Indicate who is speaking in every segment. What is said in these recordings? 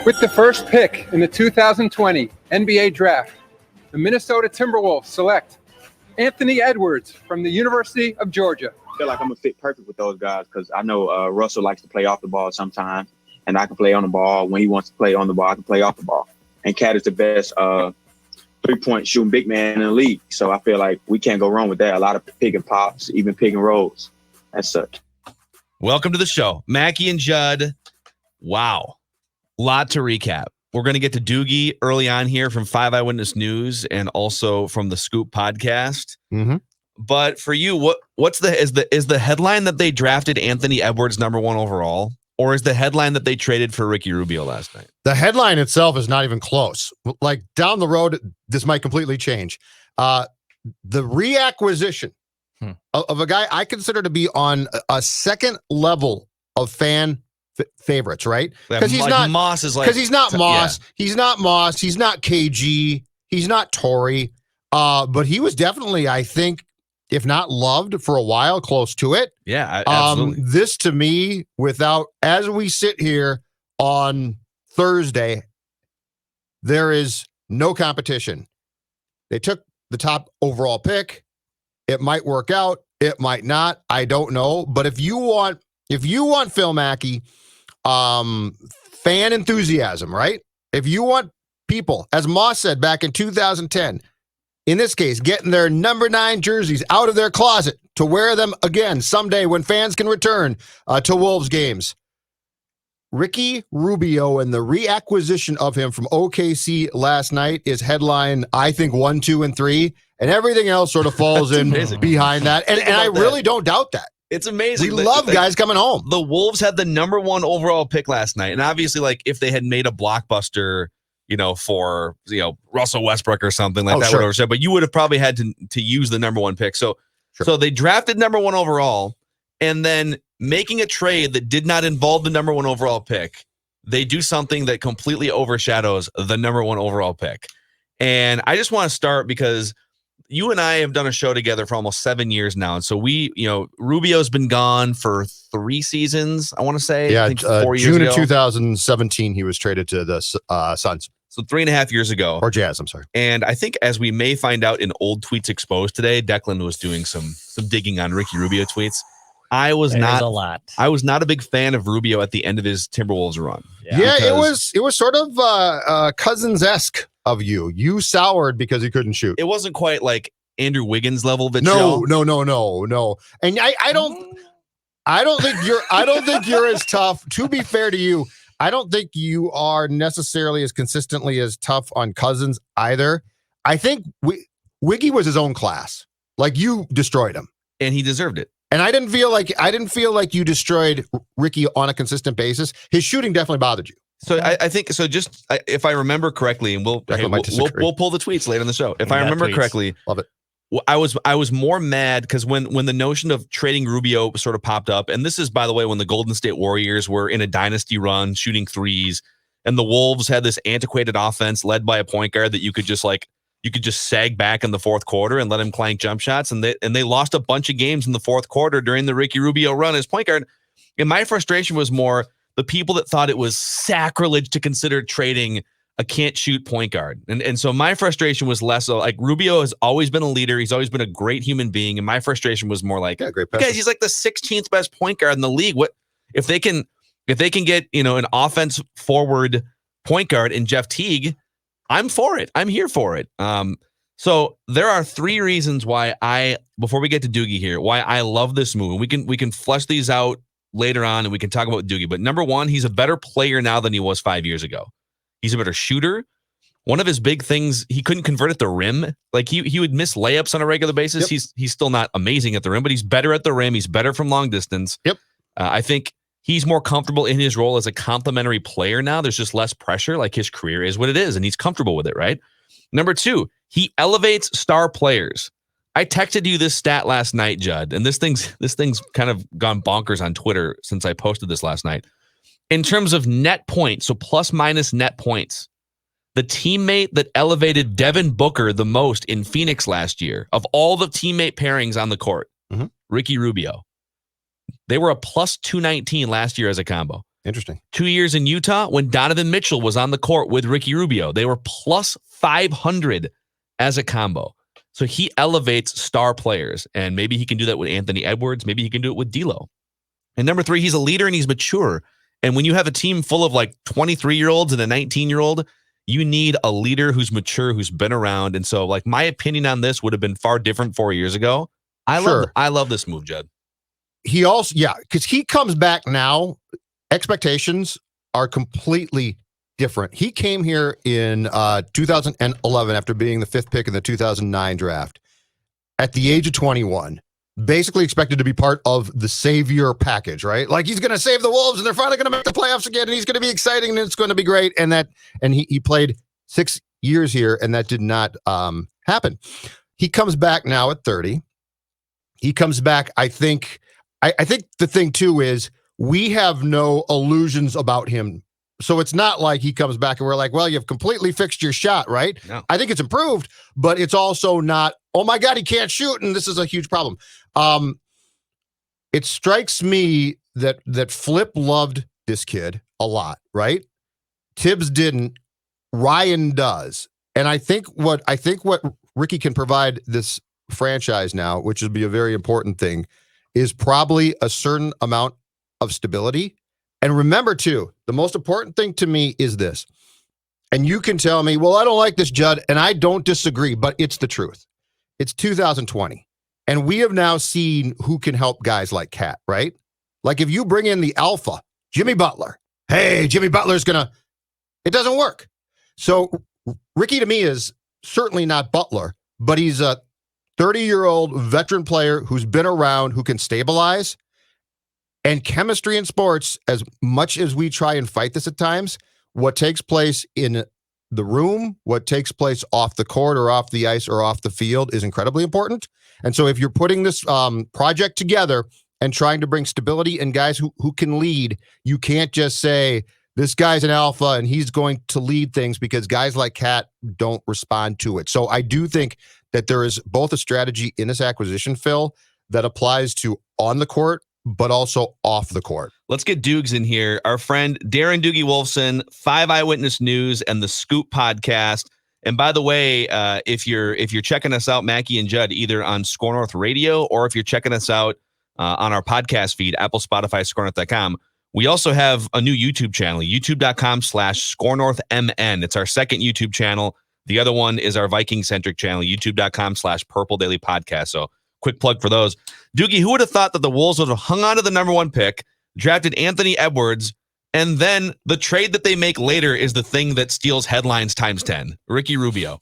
Speaker 1: With the first pick in the 2020 NBA Draft, the Minnesota Timberwolves select Anthony Edwards from the University of Georgia.
Speaker 2: I feel like I'm going to fit perfect with those guys because I know Russell likes to play off the ball sometimes, and I can play on the ball. When he wants to play on the ball, I can play off the ball. And Cat is the best three-point shooting big man in the league. So I feel like we can't go wrong with that. A lot of pick and pops, even pick and rolls, as such.
Speaker 3: Welcome to the show. Mackey and Judd. Wow. Lot to recap. We're going to get to Doogie early on here from 5 Eyewitness News and also from the Scoop podcast.
Speaker 4: Mm-hmm.
Speaker 3: But for you, what's the headline that they drafted Anthony Edwards #1 overall, or is the headline that they traded for Ricky Rubio last night?
Speaker 4: The headline itself is not even close. Like down the road, this might completely change. The reacquisition of a guy I consider to be on a second level of fan favorites, right? Because he's not
Speaker 3: Moss is like,
Speaker 4: because he's not Moss.
Speaker 3: Yeah.
Speaker 4: He's not Moss. He's not KG. He's not Torrey. But he was definitely, I think, if not loved for a while, close to it.
Speaker 3: Yeah, absolutely.
Speaker 4: This to me, as we sit here on Thursday, there is no competition. They took the top overall pick. It might work out. It might not. I don't know. But if you want Phil Mackey, fan enthusiasm, right? If you want people, as Moss said back in 2010, in this case, getting their number 9 jerseys out of their closet to wear them again someday when fans can return to Wolves games. Ricky Rubio and the reacquisition of him from OKC last night is headline, I think, 1, 2, and 3, and everything else sort of falls in behind that. And I really don't doubt that.
Speaker 3: It's amazing.
Speaker 4: We love guys coming home.
Speaker 3: The Wolves had the #1 overall pick last night. And obviously, like, if they had made a blockbuster, for, Russell Westbrook or something like that,
Speaker 4: sure.
Speaker 3: whatever. But you would have probably had to use the #1 pick. So they drafted #1 overall, and then making a trade that did not involve the #1 overall pick, they do something that completely overshadows the #1 overall pick. And I just want to start because you and I have done a show together for almost 7 years now. And so Rubio's been gone for 3 seasons, I want to say.
Speaker 4: Yeah,
Speaker 3: I think 4 years
Speaker 4: June
Speaker 3: ago.
Speaker 4: of 2017, he was traded to the Suns.
Speaker 3: So 3.5 years ago.
Speaker 4: Or Jazz, I'm sorry.
Speaker 3: And I think as we may find out in old tweets exposed today, Declan was doing some digging on Ricky Rubio tweets. I was not a big fan of Rubio at the end of his Timberwolves run.
Speaker 4: Yeah, it was sort of Cousins-esque of you. You soured because he couldn't shoot.
Speaker 3: It wasn't quite like Andrew Wiggins level vitriol.
Speaker 4: No. And I don't think you're as tough. To be fair to you, I don't think you are necessarily as consistently as tough on Cousins either. I think Wiggy was his own class. Like, you destroyed him,
Speaker 3: and he deserved it.
Speaker 4: And I didn't feel like you destroyed Ricky on a consistent basis. His shooting definitely bothered you.
Speaker 3: So I think so. Just if I remember correctly, and we'll pull the tweets later in the show. If I remember correctly,
Speaker 4: love it.
Speaker 3: I was more mad because when the notion of trading Rubio sort of popped up, and this is, by the way, when the Golden State Warriors were in a dynasty run shooting threes, and the Wolves had this antiquated offense led by a point guard that you could just sag back in the fourth quarter and let him clank jump shots, and they lost a bunch of games in the fourth quarter during the Ricky Rubio run as point guard. And my frustration was more the people that thought it was sacrilege to consider trading a can't shoot point guard. And so my frustration was less so like Rubio has always been a leader. He's always been a great human being. And my frustration was more like, guys, he's like the 16th best point guard in the league. What if they can get, an offense forward point guard in Jeff Teague? I'm for it. I'm here for it. So there are 3 reasons why before we get to Doogie here, why I love this move. We can flesh these out later on and we can talk about Doogie. But number 1, he's a better player now than he was 5 years ago. He's a better shooter. One of his big things, he couldn't convert at the rim. Like he would miss layups on a regular basis. Yep. He's still not amazing at the rim, but he's better at the rim. He's better from long distance.
Speaker 4: Yep.
Speaker 3: I think he's more comfortable in his role as a complementary player now. There's just less pressure. Like, his career is what it is, and he's comfortable with it, right? Number 2, he elevates star players. I texted you this stat last night, Judd, and this thing's kind of gone bonkers on Twitter since I posted this last night. In terms of net points, so plus minus net points, the teammate that elevated Devin Booker the most in Phoenix last year, of all the teammate pairings on the court, Ricky Rubio. They were a plus 219 last year as a combo.
Speaker 4: Interesting.
Speaker 3: 2 years in Utah when Donovan Mitchell was on the court with Ricky Rubio. They were plus 500 as a combo. So he elevates star players, and maybe he can do that with Anthony Edwards. Maybe he can do it with D'Lo. And number 3, he's a leader and he's mature. And when you have a team full of like 23-year-olds and a 19-year-old, you need a leader who's mature, who's been around. And so, like, my opinion on this would have been far different 4 years ago. I love this move, Judd.
Speaker 4: He also, because he comes back now, expectations are completely different. He came here in 2011 after being the 5th pick in the 2009 draft at the age of 21. Basically expected to be part of the savior package, right? Like, he's going to save the Wolves and they're finally going to make the playoffs again, and he's going to be exciting and it's going to be great. And he played 6 years here, and that did not happen. He comes back now at 30. He comes back. I think the thing too is we have no illusions about him. So it's not like he comes back and we're like, well, you've completely fixed your shot, right?
Speaker 3: No.
Speaker 4: I think it's improved, but it's also not, oh my God, he can't shoot, and this is a huge problem. It strikes me that Flip loved this kid a lot, right? Tibbs didn't. Ryan does. And I think what Ricky can provide this franchise now, which would be a very important thing, is probably a certain amount of stability. And remember, too, the most important thing to me is this. And you can tell me, well, I don't like this, Judd, and I don't disagree, but it's the truth. It's 2020. And we have now seen who can help guys like Cat, right? Like, if you bring in the alpha, Jimmy Butler, hey, Jimmy Butler's it doesn't work. So Ricky, to me, is certainly not Butler, but he's a 30-year-old veteran player who's been around, who can stabilize. And chemistry in sports, as much as we try and fight this at times, what takes place in the room, what takes place off the court or off the ice or off the field is incredibly important. And so if you're putting this project together and trying to bring stability and guys who can lead, you can't just say, this guy's an alpha and he's going to lead things, because guys like Cat don't respond to it. So I do think that there is both a strategy in this acquisition, Phil, that applies to on the court, but also off the court.
Speaker 3: Let's get Doogs in here. Our friend Darren Doogie Wolfson, 5 Eyewitness News and the Scoop podcast. And by the way, if you're checking us out, Mackey and Judd, either on SKOR North Radio, or if you're checking us out on our podcast feed, Apple, Spotify, SKORNorth.com, we also have a new YouTube channel, youtube.com/SKORNorthMN. It's our second YouTube channel. The other one is our Viking-centric channel, youtube.com/Purple Daily Podcast. So quick plug for those. Doogie, who would have thought that the Wolves would have hung on to the number 1 pick, drafted Anthony Edwards, and then the trade that they make later is the thing that steals headlines times 10? Ricky Rubio.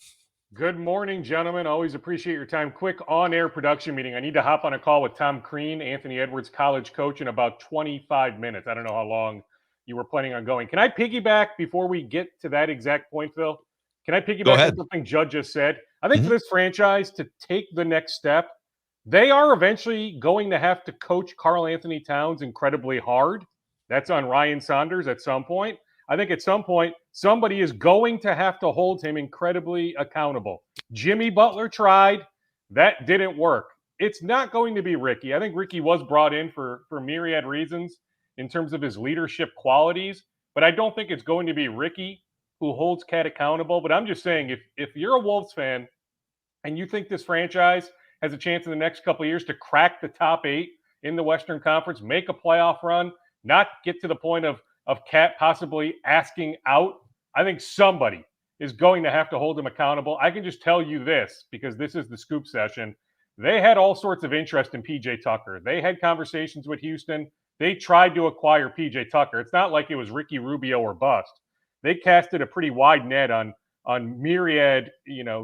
Speaker 5: Good morning, gentlemen. Always appreciate your time. Quick on-air production meeting. I need to hop on a call with Tom Crean, Anthony Edwards' college coach, in about 25 minutes. I don't know how long you were planning on going. Can I piggyback before we get to that exact point, Phil? Can I piggyback on something Judd just said? I think for this franchise to take the next step, they are eventually going to have to coach Karl Anthony Towns incredibly hard. That's on Ryan Saunders at some point. I think at some point, somebody is going to have to hold him incredibly accountable. Jimmy Butler tried. That didn't work. It's not going to be Ricky. I think Ricky was brought in for myriad reasons in terms of his leadership qualities, but I don't think it's going to be Ricky who holds Cat accountable. But I'm just saying, if you're a Wolves fan and you think this franchise has a chance in the next couple of years to crack the top 8 in the Western Conference, make a playoff run, not get to the point of Cat possibly asking out, I think somebody is going to have to hold him accountable. I can just tell you this, because this is the Scoop session. They had all sorts of interest in PJ Tucker. They had conversations with Houston. They tried to acquire PJ Tucker. It's not like it was Ricky Rubio or bust. They casted a pretty wide net on myriad,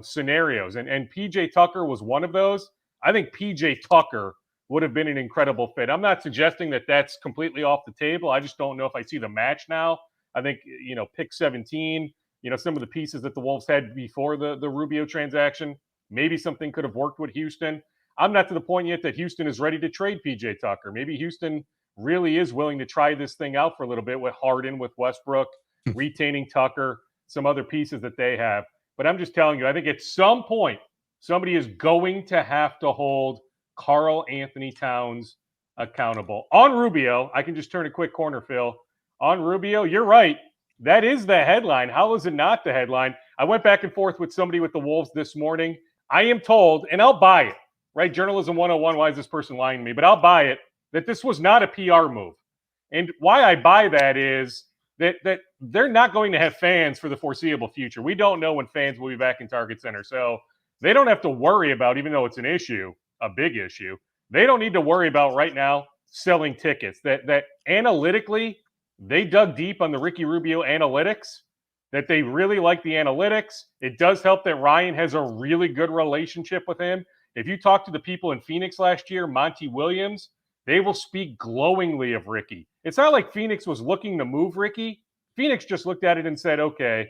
Speaker 5: scenarios. And PJ Tucker was one of those. I think PJ Tucker would have been an incredible fit. I'm not suggesting that that's completely off the table. I just don't know if I see the match now. I think, pick 17, some of the pieces that the Wolves had before the Rubio transaction, maybe something could have worked with Houston. I'm not to the point yet that Houston is ready to trade PJ Tucker. Maybe Houston really is willing to try this thing out for a little bit with Harden, with Westbrook, retaining Tucker, some other pieces that they have. But I'm just telling you, I think at some point, somebody is going to have to hold Karl Anthony Towns accountable. On Rubio, I can just turn a quick corner, Phil. on Rubio, you're right. That is the headline. How is it not the headline? I went back and forth with somebody with the Wolves this morning. I am told, and I'll buy it, right? Journalism 101, why is this person lying to me? But I'll buy it, that this was not a PR move. And why I buy that is that they're not going to have fans for the foreseeable future. We don't know when fans will be back in Target Center. So they don't have to worry about, even though it's an issue, a big issue, they don't need to worry about right now selling tickets. That analytically, they dug deep on the Ricky Rubio analytics, that they really like the analytics. It does help that Ryan has a really good relationship with him. If you talk to the people in Phoenix last year, Monty Williams, they will speak glowingly of Ricky. It's not like Phoenix was looking to move Ricky. Phoenix just looked at it and said, okay,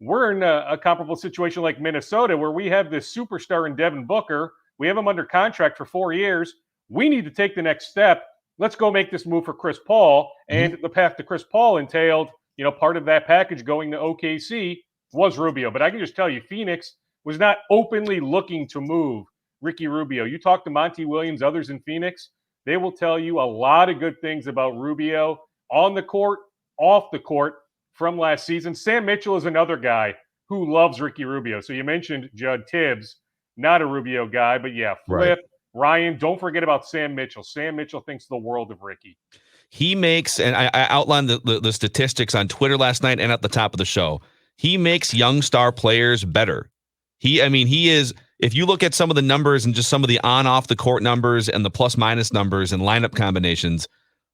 Speaker 5: we're in a comparable situation like Minnesota where we have this superstar in Devin Booker. We have him under contract for 4 years. We need to take the next step. Let's go make this move for Chris Paul. And the path to Chris Paul entailed, part of that package going to OKC was Rubio. But I can just tell you, Phoenix was not openly looking to move Ricky Rubio. You talk to Monty Williams, others in Phoenix, they will tell you a lot of good things about Rubio on the court, off the court from last season. Sam Mitchell is another guy who loves Ricky Rubio. So you mentioned Judd Tibbs, not a Rubio guy, but yeah, Flip, Ryan, don't forget about Sam Mitchell. Sam Mitchell thinks the world of Ricky.
Speaker 3: He makes, and I outlined the statistics on Twitter last night and at the top of the show. He makes young star players better. He is, if you look at some of the numbers and just some of the on-off the court numbers and the plus-minus numbers and lineup combinations,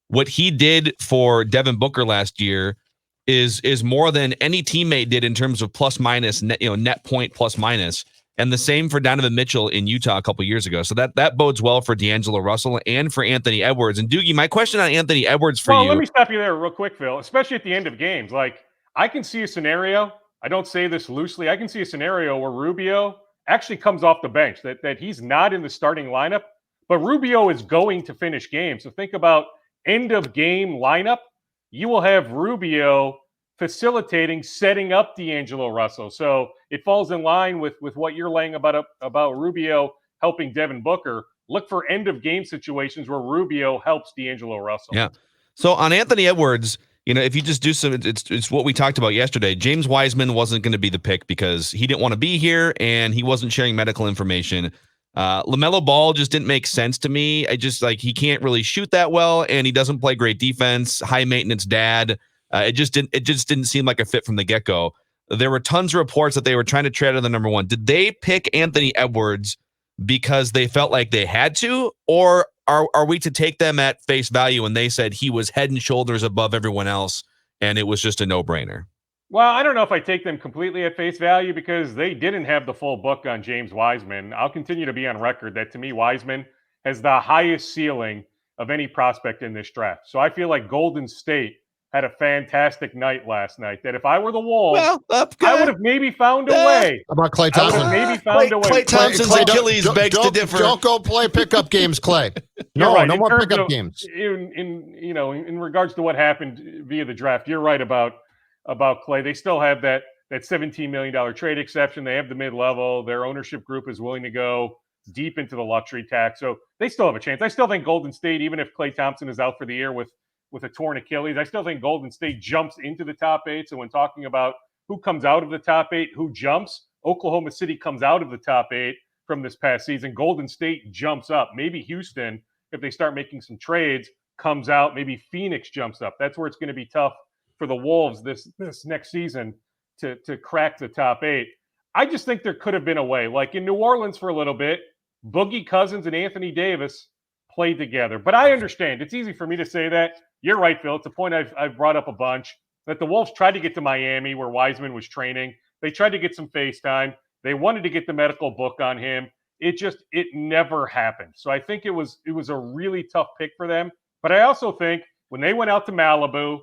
Speaker 3: what he did for Devin Booker last year is more than any teammate did in terms of plus-minus, net point plus-minus. And the same for Donovan Mitchell in Utah a couple years ago. So that bodes well for D'Angelo Russell and for Anthony Edwards. And Doogie, my question on Anthony Edwards for you.
Speaker 5: Let me stop you there real quick, Phil, especially at the end of games. Like, I can see a scenario, I don't say this loosely, I can see a scenario where Rubio actually comes off the bench, that he's not in the starting lineup, but Rubio is going to finish games. So think about end of game lineup. You will have Rubio facilitating, setting up D'Angelo Russell. So it falls in line with what you're laying about Rubio helping Devin Booker. Look for end of game situations where Rubio helps D'Angelo Russell.
Speaker 3: Yeah. So on Anthony Edwards, if you just do some, it's what we talked about yesterday. James Wiseman wasn't going to be the pick because he didn't want to be here and he wasn't sharing medical information. LaMelo Ball just didn't make sense to me. I just he can't really shoot that well and he doesn't play great defense. High maintenance dad. It just didn't seem like a fit from the get-go. There were tons of reports that they were trying to trade on the number one. Did they pick Anthony Edwards because they felt like they had to, or are we to take them at face value and they said he was head and shoulders above everyone else and it was just a no-brainer?
Speaker 5: Well, I don't know if I take them completely at face value because they didn't have the full book on James Wiseman. I'll continue to be on record that to me, Wiseman has the highest ceiling of any prospect in this draft. So I feel like Golden State had a fantastic night last night. That if I were the Wolves, I would have maybe found a way.
Speaker 4: How about Klay Thompson?
Speaker 5: Maybe found a way.
Speaker 3: Klay Thompson's Achilles begs to differ.
Speaker 4: Don't go play pickup games, Clay. No,
Speaker 5: right.
Speaker 4: no more pickup games.
Speaker 5: In regards to what happened via the draft, you're right about Klay. They still have that $17 million trade exception. They have the mid-level. Their ownership group is willing to go deep into the luxury tax. So they still have a chance. I still think Golden State, even if Klay Thompson is out for the year with a torn Achilles, I still think Golden State jumps into the top 8. So when talking about who comes out of the top 8, who jumps, Oklahoma City comes out of the top 8 from this past season. Golden State jumps up. Maybe Houston, if they start making some trades, comes out. Maybe Phoenix jumps up. That's where it's going to be tough for the Wolves this next season to crack the top 8. I just think there could have been a way. Like in New Orleans for a little bit, Boogie Cousins and Anthony Davis played together. But I understand. It's easy for me to say that. You're right, Phil. It's a point I've brought up a bunch, that the Wolves tried to get to Miami where Wiseman was training. They tried to get some FaceTime. They wanted to get the medical book on him. It never happened. So I think it was a really tough pick for them. But I also think when they went out to Malibu,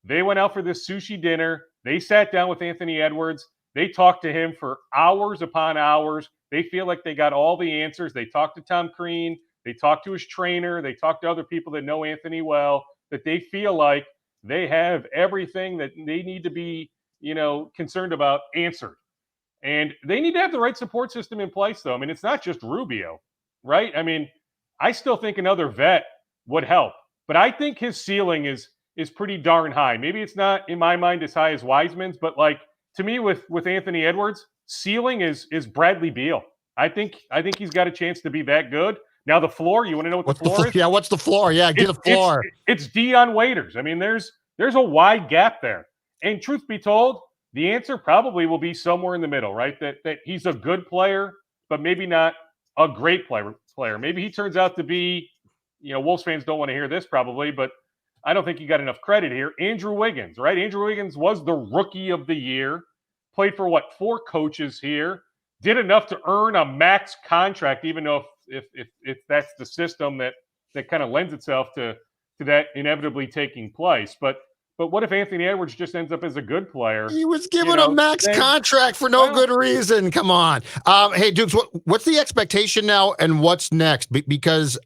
Speaker 5: they went out for this sushi dinner. They sat down with Anthony Edwards. They talked to him for hours upon hours. They feel like they got all the answers. They talked to Tom Crean. They talked to his trainer. They talked to other people that know Anthony well, that they feel like they have everything that they need to be, concerned about answered. And they need to have the right support system in place, though. I mean, it's not just Rubio, right? I mean, I still think another vet would help. But I think his ceiling is is pretty darn high. Maybe it's not in my mind as high as Wiseman's, but like to me with Anthony Edwards, ceiling is Bradley Beal. I think he's got a chance to be that good. Now the floor, you want to know what the floor is?
Speaker 4: Yeah, what's the floor? Yeah, get the floor.
Speaker 5: It's Dion Waiters. I mean, there's a wide gap there. And truth be told, the answer probably will be somewhere in the middle, right? That he's a good player, but maybe not a great player. Maybe he turns out to be, Wolves fans don't want to hear this probably, but I don't think he got enough credit here. Andrew Wiggins, right? Andrew Wiggins was the rookie of the year, played for 4 coaches here, did enough to earn a max contract, even though if that's the system that kind of lends itself to that inevitably taking place. But what if Anthony Edwards just ends up as a good player?
Speaker 4: He was given a max contract for no good reason. Come on. Hey, Dukes, what's the expectation now and what's next? Because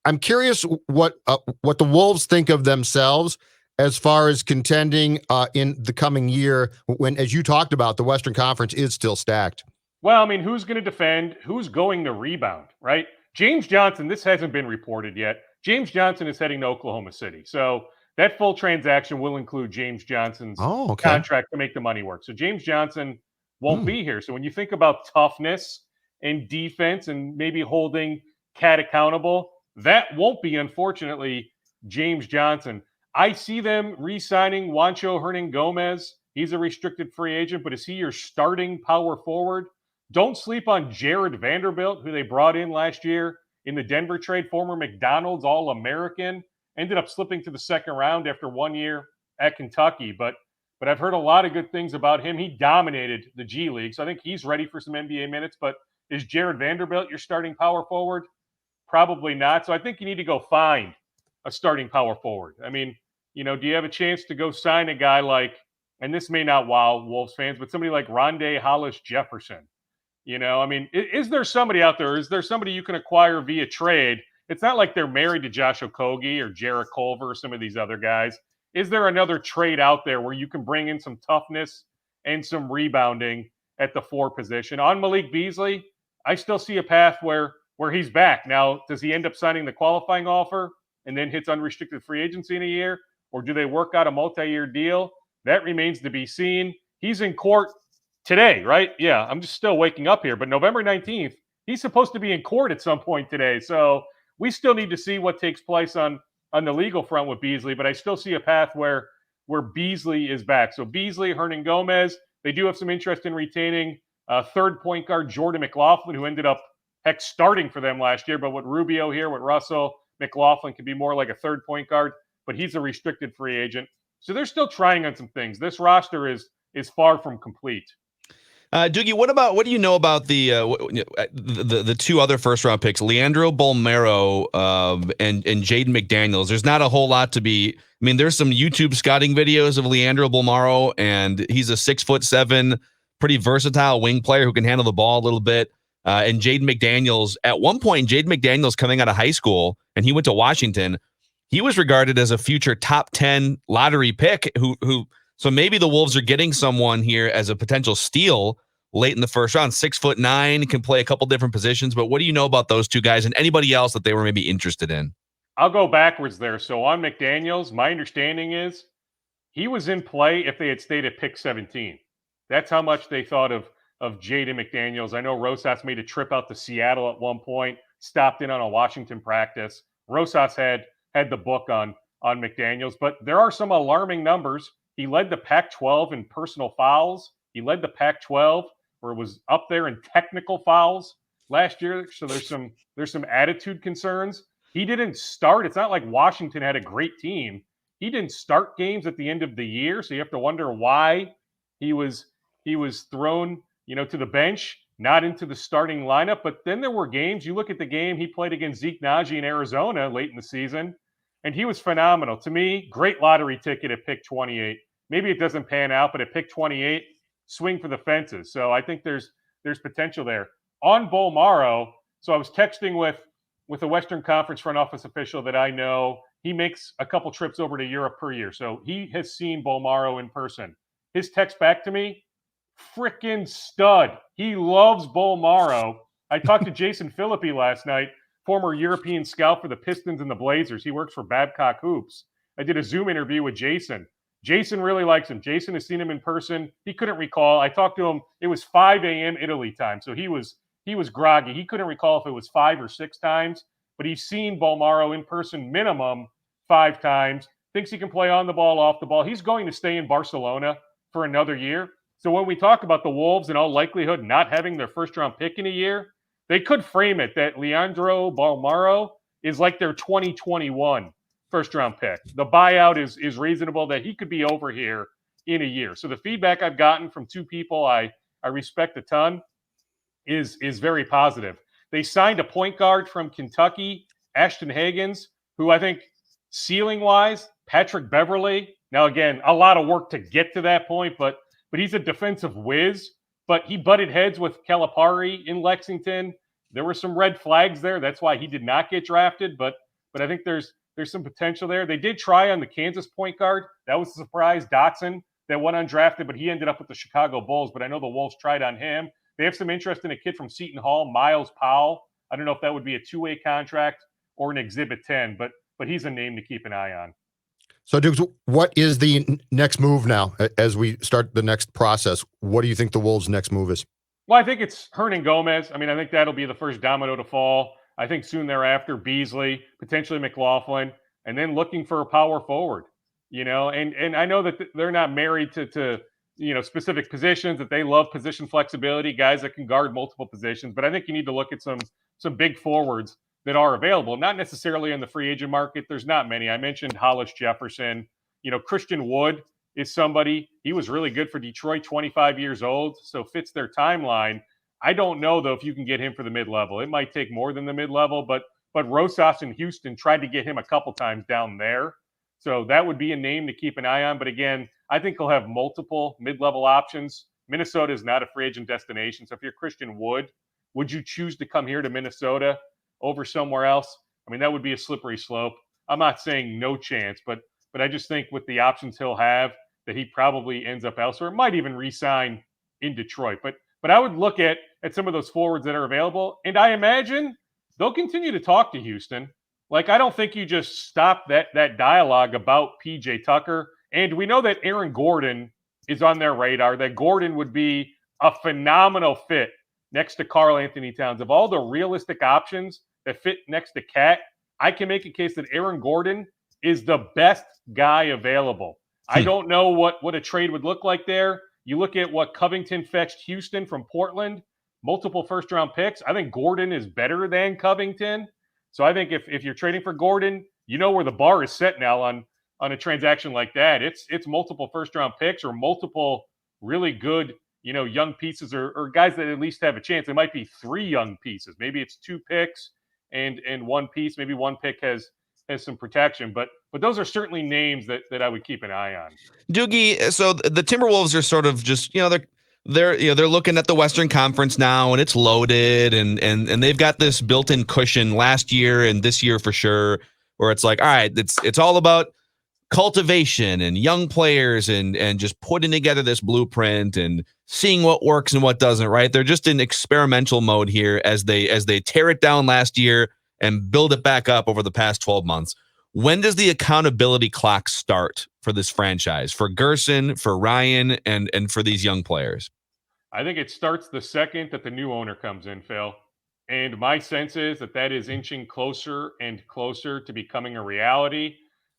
Speaker 4: I'm curious what the Wolves think of themselves as far as contending in the coming year when, as you talked about, the Western Conference is still stacked.
Speaker 5: Well, I mean, who's going to defend? Who's going to rebound, right? James Johnson, this hasn't been reported yet. James Johnson is heading to Oklahoma City. So that full transaction will include James Johnson's contract to make the money work. So James Johnson won't be here. So when you think about toughness and defense and maybe holding Cat accountable, that won't be, unfortunately, James Johnson. I see them re-signing Juancho Hernan-Gomez. He's a restricted free agent, but is he your starting power forward? Don't sleep on Jared Vanderbilt, who they brought in last year in the Denver trade, former McDonald's All-American, ended up slipping to the second round after 1 year at Kentucky. But I've heard a lot of good things about him. He dominated the G League, so I think he's ready for some NBA minutes. But is Jared Vanderbilt your starting power forward? Probably not. So I think you need to go find a starting power forward. I mean, do you have a chance to go sign a guy like, and this may not wow Wolves fans, but somebody like Rondé Hollis Jefferson? I mean, is there somebody out there? Is there somebody you can acquire via trade? It's not like they're married to Josh Okogie or Jarrett Culver or some of these other guys. Is there another trade out there where you can bring in some toughness and some rebounding at the 4 position? On Malik Beasley, I still see a path where he's back. Now, does he end up signing the qualifying offer and then hits unrestricted free agency in a year? Or do they work out a multi-year deal? That remains to be seen. He's in court today, right? Yeah, I'm just still waking up here. But November 19th, he's supposed to be in court at some point today. So we still need to see what takes place on the legal front with Beasley. But I still see a path where Beasley is back. So Beasley, Hernan-Gomez, they do have some interest in retaining third point guard Jordan McLaughlin, who ended up, starting for them last year. But with Rubio here, with Russell, McLaughlin could be more like a third point guard. But he's a restricted free agent. So they're still trying on some things. This roster is far from complete.
Speaker 3: Doogie, what do you know about the 2 other first round picks, Leandro Bolmaro and Jaden McDaniels? There's not a whole lot to be. I mean, there's some YouTube scouting videos of Leandro Bolmaro, and he's a 6'7", pretty versatile wing player who can handle the ball a little bit. And Jaden McDaniels, at one point, Jaden McDaniels coming out of high school, and he went to Washington. He was regarded as a future top 10 lottery pick so maybe the Wolves are getting someone here as a potential steal late in the first round. 6'9", can play a couple different positions. But what do you know about those 2 guys and anybody else that they were maybe interested in?
Speaker 5: I'll go backwards there. So on McDaniels, my understanding is he was in play if they had stayed at pick 17. That's how much they thought of Jaden McDaniels. I know Rosas made a trip out to Seattle at one point, stopped in on a Washington practice. Rosas had the book on McDaniels, but there are some alarming numbers. He led the Pac-12 in personal fouls. He led the Pac-12 where it was up there in technical fouls last year. So there's some attitude concerns. He didn't start. It's not like Washington had a great team. He didn't start games at the end of the year, so you have to wonder why he was thrown, to the bench, not into the starting lineup. But then there were games. You look at the game he played against Zeke Naji in Arizona late in the season, and he was phenomenal. To me, great lottery ticket at pick 28. Maybe it doesn't pan out, but at pick 28, swing for the fences. So I think there's potential there. On Bolmaro, so I was texting with a Western Conference front office official that I know. He makes a couple trips over to Europe per year. So he has seen Bolmaro in person. His text back to me, frickin' stud. He loves Bolmaro. I talked to Jason Philippi last night, former European scout for the Pistons and the Blazers. He works for Babcock Hoops. I did a Zoom interview with Jason. Jason really likes him. Jason has seen him in person. He couldn't recall. I talked to him. It was 5 a.m. Italy time, so he was groggy. He couldn't recall if it was 5 or 6 times, but he's seen Bolmaro in person minimum 5 times. Thinks he can play on the ball, off the ball. He's going to stay in Barcelona for another year. So when we talk about the Wolves in all likelihood not having their first-round pick in a year, they could frame it that Leandro Bolmaro is like their 2021 first-round pick. The buyout is reasonable, that he could be over here in a year. So the feedback I've gotten from 2 people I respect a ton is very positive. They signed a point guard from Kentucky, Ashton Higgins, who I think ceiling-wise, Patrick Beverley. Now, again, a lot of work to get to that point, but he's a defensive whiz. But he butted heads with Calipari in Lexington. There were some red flags there. That's why he did not get drafted. But I think there's some potential there. They did try on the Kansas point guard. That was a surprise. Dotson, that went undrafted, but he ended up with the Chicago Bulls. But I know the Wolves tried on him. They have some interest in a kid from Seton Hall, Miles Powell. I don't know if that would be a 2-way contract or an Exhibit 10, but he's a name to keep an eye on.
Speaker 4: So, Dukes, what is the next move now as we start the next process? What do you think the Wolves' next move is?
Speaker 5: Well, I think it's Hernan Gomez. I mean, I think that'll be the first domino to fall. I think soon thereafter, Beasley, potentially McLaughlin, and then looking for a power forward. And I know that they're not married to specific positions, that they love position flexibility, guys that can guard multiple positions. But I think you need to look at some big forwards that are available, not necessarily in the free agent market. There's not many. I mentioned Hollis Jefferson. Christian Wood is somebody. He was really good for Detroit, 25 years old, so fits their timeline. I don't know, though, if you can get him for the mid-level. It might take more than the mid-level, but Rosas in Houston tried to get him a couple times down there. So that would be a name to keep an eye on. But again, I think he'll have multiple mid-level options. Minnesota is not a free agent destination. So if you're Christian Wood, would you choose to come here to Minnesota over somewhere else? I mean, that would be a slippery slope. I'm not saying no chance, but I just think with the options he'll have, that he probably ends up elsewhere. Might even re-sign in Detroit. But I would look at some of those forwards that are available, and I imagine they'll continue to talk to Houston. Like, I don't think you just stop that dialogue about PJ Tucker. And we know that Aaron Gordon is on their radar, that Gordon would be a phenomenal fit next to Karl Anthony Towns. Of all the realistic options that fit next to Cat, I can make a case that Aaron Gordon is the best guy available. I don't know what a trade would look like there. You look at what Covington fetched Houston from Portland, multiple first-round picks. I think Gordon is better than Covington. So I think if you're trading for Gordon, you know where the bar is set now on a transaction like that. It's multiple first-round picks or multiple really good, young pieces or guys that at least have a chance. It might be 3 young pieces. Maybe it's 2 picks and 1 piece. Maybe 1 pick has some protection. But those are certainly names that I would keep an eye on.
Speaker 3: Doogie, so the Timberwolves are sort of just, they're looking at the Western Conference now, and it's loaded, and they've got this built-in cushion last year and this year for sure, where it's like, all right, it's all about cultivation and young players and just putting together this blueprint and seeing what works and what doesn't, right? They're just in experimental mode here as they tear it down last year and build it back up over the past 12 months. When does the accountability clock start for this franchise, for Gerson, for Ryan, and for these young players?
Speaker 5: I think it starts the second that the new owner comes in, Phil. And my sense is that is inching closer and closer to becoming a reality.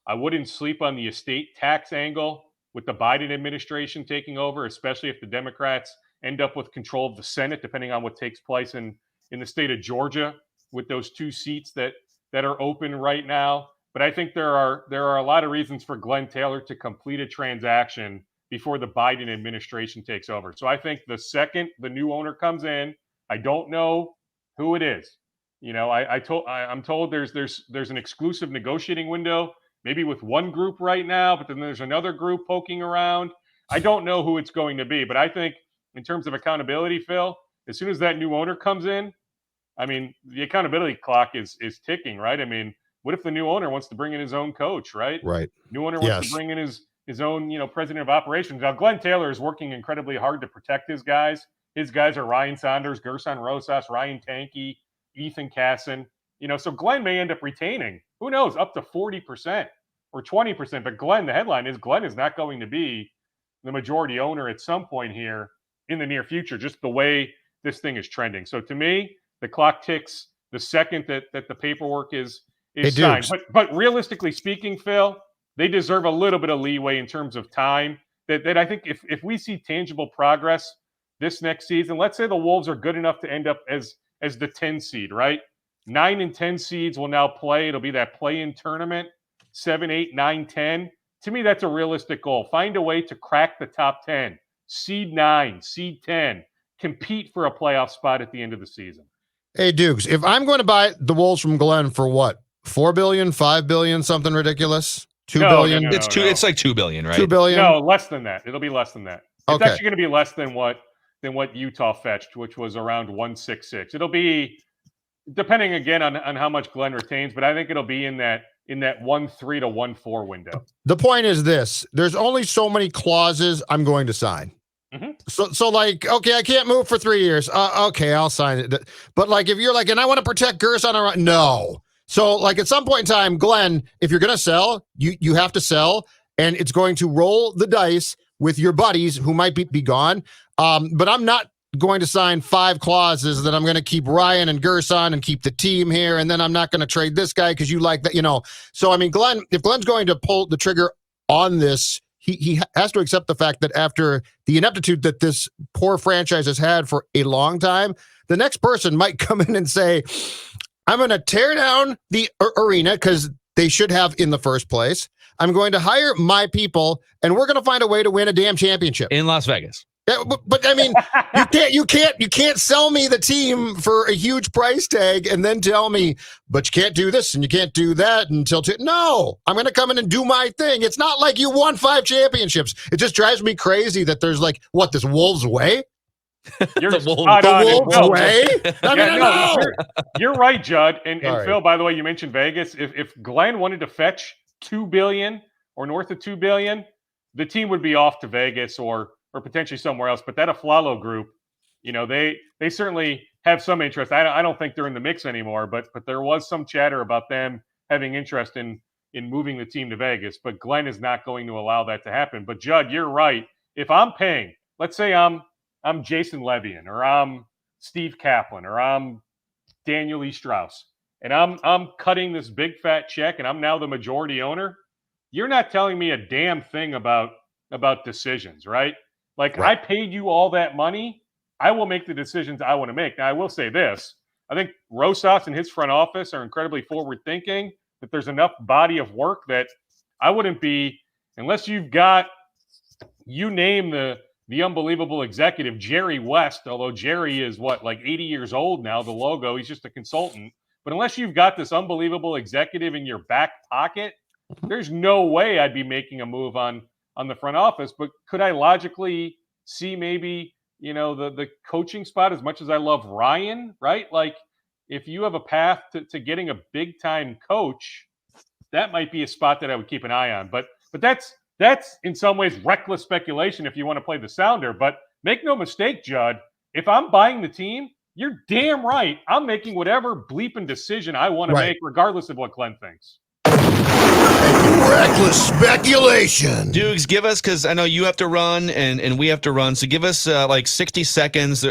Speaker 5: I wouldn't sleep on the estate tax angle with the Biden administration taking over, especially if the Democrats end up with control of the Senate, depending on what takes place in the state of Georgia with those 2 seats that are open right now. But I think there are a lot of reasons for Glenn Taylor to complete a transaction before the Biden administration takes over. So I think the second the new owner comes in, I don't know who it is. I'm told there's an exclusive negotiating window, maybe with one group right now, but then there's another group poking around. I don't know who it's going to be, but I think in terms of accountability, Phil, as soon as that new owner comes in, I mean, the accountability clock is ticking, right? I mean, what if the new owner wants to bring in his own coach, right?
Speaker 4: Right.
Speaker 5: New owner wants to bring in his own, president of operations. Now, Glenn Taylor is working incredibly hard to protect his guys. His guys are Ryan Saunders, Gerson Rosas, Ryan Tanke, Ethan Casson. So Glenn may end up retaining, who knows, up to 40% or 20%. But Glenn, the headline is Glenn is not going to be the majority owner at some point here in the near future, just the way this thing is trending. So to me, the clock ticks the second that the paperwork is signed. But realistically speaking, Phil, they deserve a little bit of leeway in terms of time. That I think if we see tangible progress this next season, let's say the Wolves are good enough to end up as the 10 seed, right? 9 and 10 seeds will now play. It'll be that play-in tournament, 7, 8, 9, 10. To me, that's a realistic goal. Find a way to crack the top 10, seed 9, seed 10, compete for a playoff spot at the end of the season.
Speaker 4: Hey, Dukes, if I'm going to buy the Wolves from Glenn for what? $4 billion, $5 billion, something ridiculous? $2 billion?
Speaker 3: No, it's like $2 billion, right?
Speaker 4: $2 billion?
Speaker 5: No, less than that. It'll be less than that. It's
Speaker 4: Okay.
Speaker 5: actually going to be less than what Utah fetched, which was around 166. It'll be, depending again on how much Glenn retains, but I think it'll be in that 1.3 to 1.4 window.
Speaker 4: The point is this: there's only so many clauses I'm going to sign.
Speaker 5: Mm-hmm.
Speaker 4: So like, okay, I can't move for 3 years. Okay, I'll sign it. But like, if you're like, and I want to protect Gerson around, no. So like, at some point in time, Glenn, if you're going to sell, you have to sell, and it's going to roll the dice with your buddies who might be gone. But I'm not going to sign 5 clauses that I'm going to keep Ryan and Gerson and keep the team here, and then I'm not going to trade this guy because you like that, So I mean, Glenn, if Glenn's going to pull the trigger on this, he has to accept the fact that after the ineptitude that this poor franchise has had for a long time, the next person might come in and say, I'm going to tear down the arena because they should have in the first place. I'm going to hire my people, and we're going to find a way to win a damn championship
Speaker 3: In Las Vegas.
Speaker 4: Yeah, but I mean, you can't sell me the team for a huge price tag and then tell me, but you can't do this and you can't do that until no, I'm going to come in and do my thing. It's not like you won 5 championships. It just drives me crazy that there's like, what, this Wolves way?
Speaker 5: You're
Speaker 3: The
Speaker 4: Wolves way? I mean,
Speaker 5: you're right, Judd. And
Speaker 4: Sorry.
Speaker 5: Phil, by the way, you mentioned Vegas. If Glenn wanted to fetch $2 billion or north of $2 billion, the team would be off to Vegas or potentially somewhere else. But that Aflalo group, they certainly have some interest. I don't think they're in the mix anymore, but there was some chatter about them having interest in moving the team to Vegas. But Glenn is not going to allow that to happen. But Judd, you're right. If I'm paying, let's say I'm Jason Levian, or I'm Steve Kaplan, or I'm Daniel E. Strauss, and I'm cutting this big fat check, and I'm now the majority owner, you're not telling me a damn thing about decisions, right? Like,
Speaker 4: right.
Speaker 5: I paid you all that money. I will make the decisions I want to make. Now, I will say this. I think Rosas and his front office are incredibly forward-thinking, that there's enough body of work that I wouldn't be, unless you've got, you name the unbelievable executive, Jerry West, although Jerry is, like 80 years old now, the logo, he's just a consultant. But unless you've got this unbelievable executive in your back pocket, there's no way I'd be making a move on the front office. But could I logically see maybe, the coaching spot, as much as I love Ryan, right? Like, if you have a path to getting a big-time coach, that might be a spot that I would keep an eye on. But that's in some ways reckless speculation if you want to play the sounder. But make no mistake, Judd, if I'm buying the team, you're damn right I'm making whatever bleeping decision I want to make, regardless of what Glenn thinks.
Speaker 4: Reckless speculation.
Speaker 3: Dukes, give us, because I know you have to run and we have to run, so give us like 60 seconds.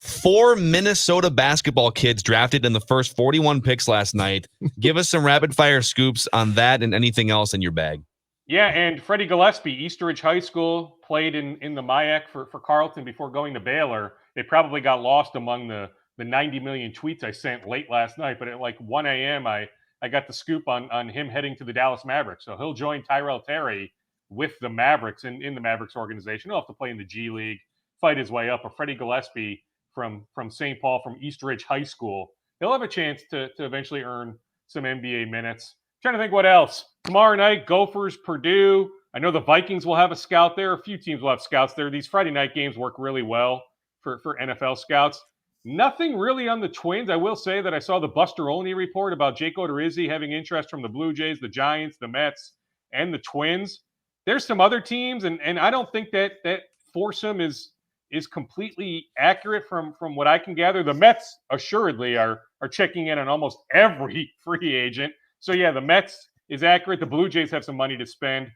Speaker 3: 4 Minnesota basketball kids drafted in the first 41 picks last night. Give us some rapid-fire scoops on that and anything else in your bag.
Speaker 5: Yeah, and Freddie Gillespie, Eastridge High School, played in the MIAC for Carleton before going to Baylor. It probably got lost among the 90 million tweets I sent late last night, but at like 1 a.m., I got the scoop on him heading to the Dallas Mavericks. So he'll join Tyrell Terry with the Mavericks in the Mavericks organization. He'll have to play in the G League, fight his way up. But Freddie Gillespie from St. Paul, from Eastridge High School, he'll have a chance to eventually earn some NBA minutes. Trying to think what else. Tomorrow night, Gophers, Purdue. I know the Vikings will have a scout there. A few teams will have scouts there. These Friday night games work really well for NFL scouts. Nothing really on the Twins. I will say that I saw the Buster Olney report about Jake Odorizzi having interest from the Blue Jays, the Giants, the Mets, and the Twins. There's some other teams, and I don't think that foursome is completely accurate from what I can gather. The Mets assuredly are checking in on almost every free agent. So yeah, the Mets is accurate. The Blue Jays have some money to spend.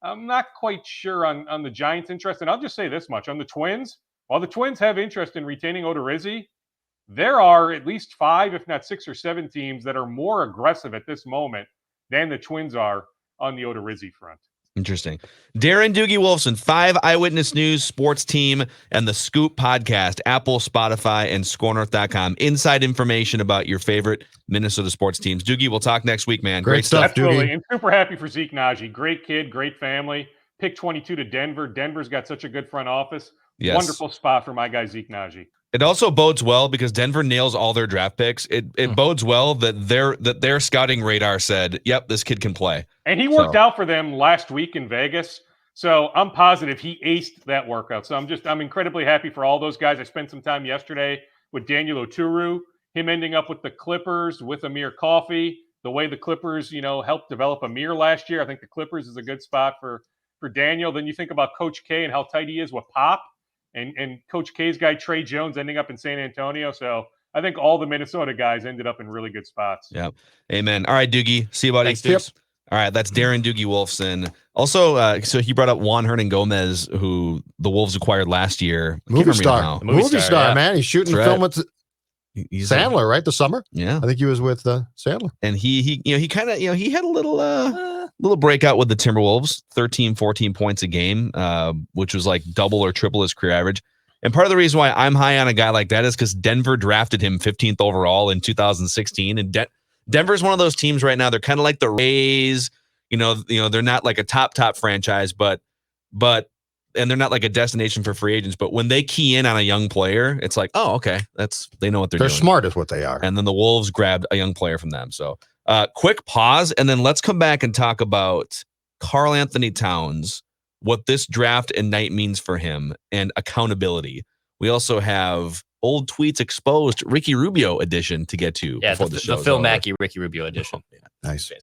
Speaker 5: I'm not quite sure on the Giants' interest. And I'll just say this much. On the Twins, while the Twins have interest in retaining Odorizzi, there are at least 5, if not 6 or 7 teams that are more aggressive at this moment than the Twins are on the Odorizzi front.
Speaker 3: Interesting. Darren, Doogie, Wolfson, 5 Eyewitness News, Sports Team, and the Scoop Podcast, Apple, Spotify, and SKORNorth.com. Inside information about your favorite Minnesota sports teams. Doogie, we'll talk next week, man.
Speaker 4: Great stuff,
Speaker 5: Absolutely.
Speaker 4: Doogie.
Speaker 5: And super happy for Zeke Naji. Great kid, great family. Pick 22 to Denver. Denver's got such a good front office.
Speaker 3: Yes.
Speaker 5: Wonderful spot for my guy, Zeke Naji.
Speaker 3: It also bodes well because Denver nails all their draft picks. It bodes well that their scouting radar said, yep, this kid can play.
Speaker 5: And he worked out for them last week in Vegas. So I'm positive he aced that workout. So I'm incredibly happy for all those guys. I spent some time yesterday with Daniel Oturu, him ending up with the Clippers with Amir Coffey, the way the Clippers, helped develop Amir last year. I think the Clippers is a good spot for Daniel. Then you think about Coach K and how tight he is with Pop. And Coach K's guy, Trey Jones, ending up in San Antonio. So I think all the Minnesota guys ended up in really good spots.
Speaker 3: Yeah. Amen. All right, Doogie. See you, buddy.
Speaker 6: Thanks, Dukes.
Speaker 3: All right. That's Darren Doogie Wolfson. Also, so he brought up Juan Hernan Gomez, who the Wolves acquired last year.
Speaker 4: Movie star. Movie star,
Speaker 6: yeah.
Speaker 4: man. He's shooting
Speaker 3: That's
Speaker 4: film
Speaker 3: right.
Speaker 4: with
Speaker 3: He's
Speaker 4: Sandler, right? The summer.
Speaker 3: Yeah.
Speaker 4: I think he was with Sandler.
Speaker 3: And he kind of, he had a little breakout with the Timberwolves, 13, 14 points a game, which was like double or triple his career average. And part of the reason why I'm high on a guy like that is because Denver drafted him 15th overall in 2016. And Denver's one of those teams right now. They're kind of like the Rays. They're not like a top franchise, but and they're not like a destination for free agents. But when they key in on a young player, it's like, oh, okay, they know what they're doing.
Speaker 4: They're smart is what they are.
Speaker 3: And then the Wolves grabbed a young player from them. So quick pause, and then let's come back and talk about Karl Anthony Towns, what this draft and night means for him, and accountability. We also have old tweets exposed, Ricky Rubio edition to get to.
Speaker 6: Yeah,
Speaker 3: before
Speaker 6: the
Speaker 3: the show.
Speaker 6: Phil Mackey, Ricky Rubio edition.
Speaker 3: Yeah.
Speaker 4: Nice.